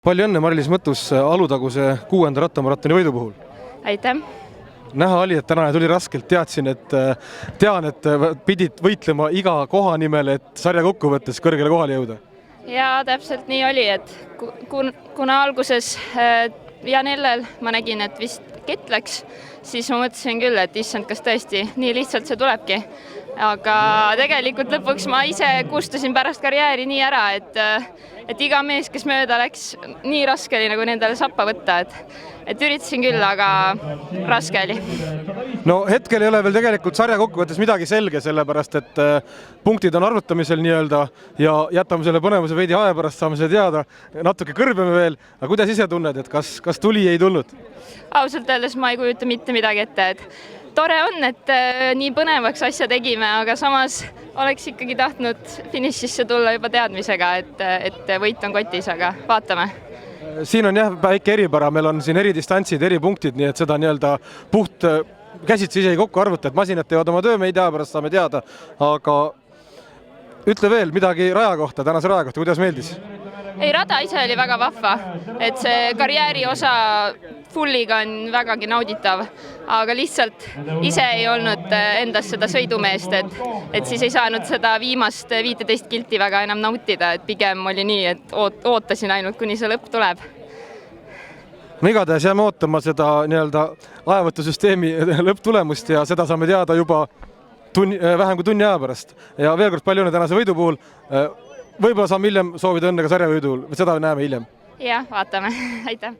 Palju õnne Mari-Liis Mõttus Alutaguse 6. rattamaratoni võidu puhul. Aitäh! Näha oli, et tänane tuli raskelt. Tean, et pidid võitlema iga koha nimel, et sarja kokkuvõttes kõrgele kohale jõuda. Ja täpselt nii oli, et kuna alguses Janellel ma nägin, et vist kett läks, siis ma mõtlesin küll, et issand, kas tõesti nii lihtsalt see tulebki. Aga tegelikult lõpuks ma ise kustusin pärast karjääri nii ära, et iga mees, kes mööda läks, nii raske oli nagu nendele sappa võtta, et üritasin küll, aga raske oli. No hetkel ei ole veel tegelikult sarja kokkuvõttes midagi selge, sellepärast et punktid on arvutamisel nii-öelda ja jätame selle põnevuse veidi aja pärast, saame seda teada, natuke kõrbeme veel, aga kuidas ise tunned, et kas tuli ei tulnud? Ausalt öeldes ma ei kujuta mitte midagi ette, et tore on, et nii põnevaks asja tegime, aga samas oleks ikkagi tahtnud finišisse tulla juba teadmisega, et võit on kotis, aga vaatame. Siin on jah väike eripära, meil on siin eri distantsid, eri punktid, nii et seda nii-öelda puht käsitsi isegi kokku arvuta, et masinad teevad oma töö, me ei tea, pärast saame teada, aga ütle veel midagi raja kohta, tänase raja kohta, kuidas meeldis? Ei, rada ise oli väga vahva, et see karjääri osa fulliga on vägagi nauditav, aga lihtsalt ise ei olnud endas seda sõidumeest, et siis ei saanud seda viimast 15 kilti väga enam nautida, et pigem oli nii, et ootasin ainult, kuni see lõpp tuleb. No igatahes jääme ootama seda nii-öelda ajavõtusüsteemi lõpptulemust ja seda saame teada juba vähem kui tunni aja pärast. Ja veel kord palju õnne tänase võidu puhul. Võib-olla saame hiljem soovida õnne ka sarjavõidul, seda näeme hiljem. Jah, vaatame. Aitäh!